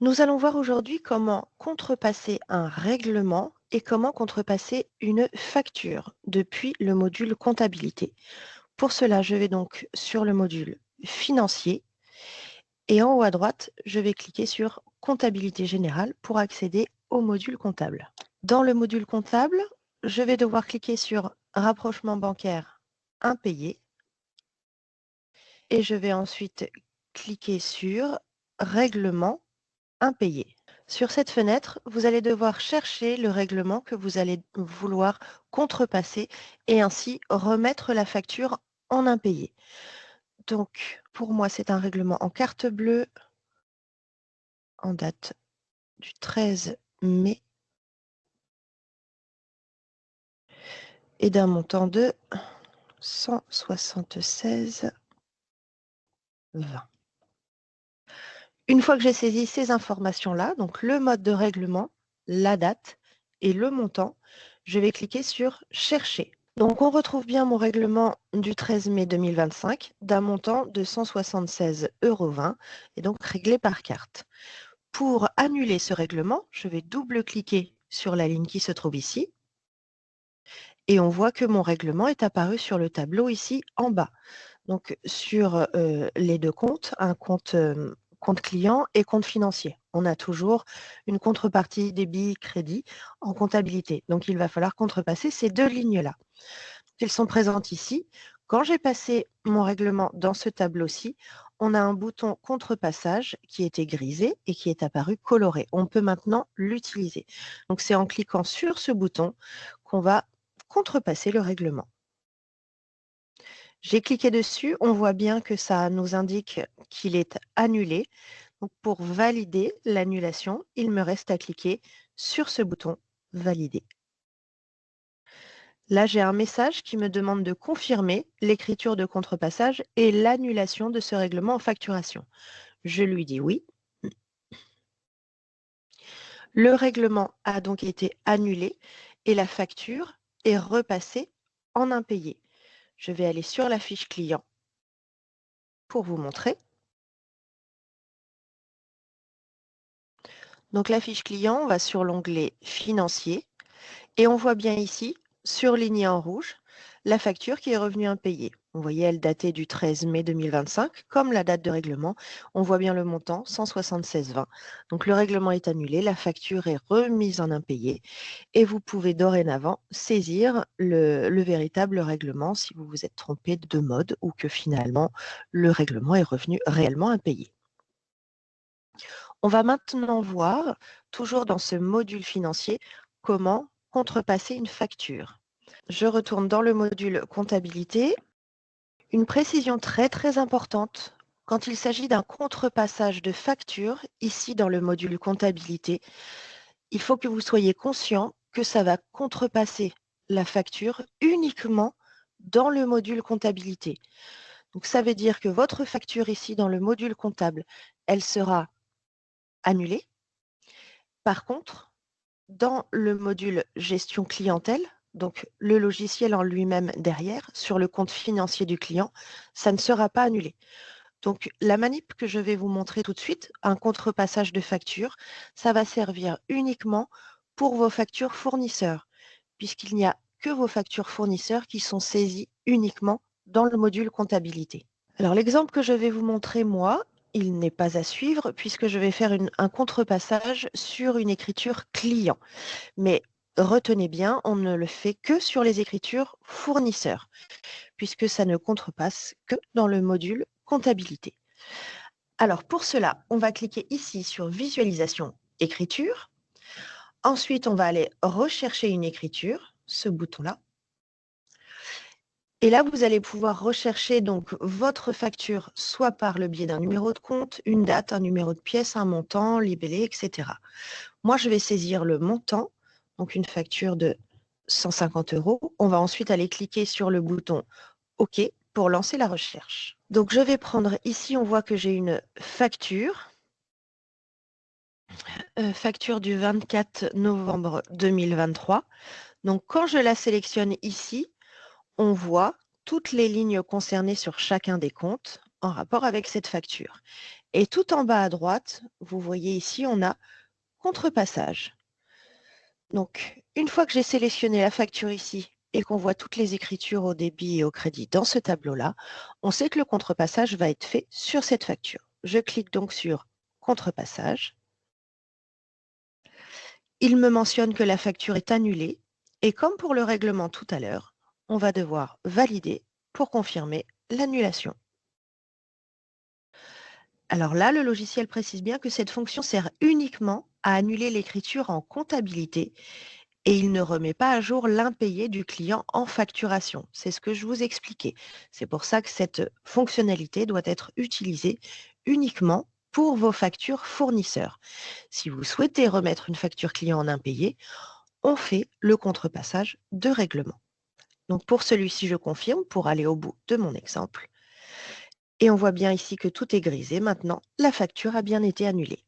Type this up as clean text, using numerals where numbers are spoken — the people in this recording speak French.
Nous allons voir aujourd'hui comment contrepasser un règlement et comment contrepasser une facture depuis le module comptabilité. Pour cela, je vais donc sur le module financier et en haut à droite, je vais cliquer sur comptabilité générale pour accéder au module comptable. Dans le module comptable, je vais devoir cliquer sur rapprochement bancaire impayé et je vais ensuite cliquer sur règlement impayé. Sur cette fenêtre, vous allez devoir chercher le règlement que vous allez vouloir contrepasser et ainsi remettre la facture en impayé. Donc, pour moi, c'est un règlement en carte bleue en date du 13 mai et d'un montant de 176,20. Une fois que j'ai saisi ces informations-là, donc le mode de règlement, la date et le montant, je vais cliquer sur Chercher. Donc on retrouve bien mon règlement du 13 mai 2025 d'un montant de 176,20 € et donc réglé par carte. Pour annuler ce règlement, je vais double-cliquer sur la ligne qui se trouve ici et on voit que mon règlement est apparu sur le tableau ici en bas. Donc sur les deux comptes, un compte, compte client et compte financier. On a toujours une contrepartie débit-crédit en comptabilité. Donc il va falloir contrepasser ces deux lignes-là. Elles sont présentes ici. Quand j'ai passé mon règlement dans ce tableau-ci, on a un bouton contrepassage qui était grisé et qui est apparu coloré. On peut maintenant l'utiliser. Donc c'est en cliquant sur ce bouton qu'on va contrepasser le règlement. J'ai cliqué dessus, on voit bien que ça nous indique qu'il est annulé. Donc pour valider l'annulation, il me reste à cliquer sur ce bouton Valider. Là, j'ai un message qui me demande de confirmer l'écriture de contrepassage et l'annulation de ce règlement en facturation. Je lui dis oui. Le règlement a donc été annulé et la facture est repassée en impayé. Je vais aller sur la fiche client pour vous montrer. Donc la fiche client, on va sur l'onglet Financier et on voit bien ici, surligné en rouge, la facture qui est revenue impayée. Vous voyez, elle datait du 13 mai 2025, comme la date de règlement. On voit bien le montant, 176,20. Donc le règlement est annulé, la facture est remise en impayé et vous pouvez dorénavant saisir le véritable règlement si vous vous êtes trompé de mode ou que finalement le règlement est revenu réellement impayé. On va maintenant voir, toujours dans ce module financier, comment contrepasser une facture. Je retourne dans le module comptabilité. Une précision très importante, quand il s'agit d'un contrepassage de facture, ici dans le module comptabilité, il faut que vous soyez conscient que ça va contrepasser la facture uniquement dans le module comptabilité. Donc ça veut dire que votre facture ici dans le module comptable, elle sera annulée. Par contre, dans le module gestion clientèle, donc le logiciel en lui-même derrière, sur le compte financier du client, ça ne sera pas annulé. Donc la manip que je vais vous montrer tout de suite, un contrepassage de facture, ça va servir uniquement pour vos factures fournisseurs, puisqu'il n'y a que vos factures fournisseurs qui sont saisies uniquement dans le module comptabilité. Alors l'exemple que je vais vous montrer, moi, il n'est pas à suivre puisque je vais faire un contrepassage sur une écriture client. Mais retenez bien, on ne le fait que sur les écritures fournisseurs, puisque ça ne contrepasse que dans le module comptabilité. Alors pour cela, on va cliquer ici sur visualisation écriture. Ensuite, on va aller rechercher une écriture, ce bouton-là. Et là, vous allez pouvoir rechercher donc votre facture, soit par le biais d'un numéro de compte, une date, un numéro de pièce, un montant, libellé, etc. Moi, je vais saisir le montant, donc une facture de 150 €. On va ensuite aller cliquer sur le bouton OK pour lancer la recherche. Donc, je vais prendre ici, on voit que j'ai une facture, facture du 24 novembre 2023. Donc, quand je la sélectionne ici, on voit toutes les lignes concernées sur chacun des comptes en rapport avec cette facture. Et tout en bas à droite, vous voyez ici, on a contrepassage. Donc, une fois que j'ai sélectionné la facture ici et qu'on voit toutes les écritures au débit et au crédit dans ce tableau-là, on sait que le contrepassage va être fait sur cette facture. Je clique donc sur contrepassage. Il me mentionne que la facture est annulée et comme pour le règlement tout à l'heure, on va devoir valider pour confirmer l'annulation. Alors là, le logiciel précise bien que cette fonction sert uniquement à annuler l'écriture en comptabilité et il ne remet pas à jour l'impayé du client en facturation. C'est ce que je vous expliquais. C'est pour ça que cette fonctionnalité doit être utilisée uniquement pour vos factures fournisseurs. Si vous souhaitez remettre une facture client en impayé, on fait le contrepassage de règlement. Donc pour celui-ci, je confirme pour aller au bout de mon exemple. Et on voit bien ici que tout est grisé. Maintenant, la facture a bien été annulée.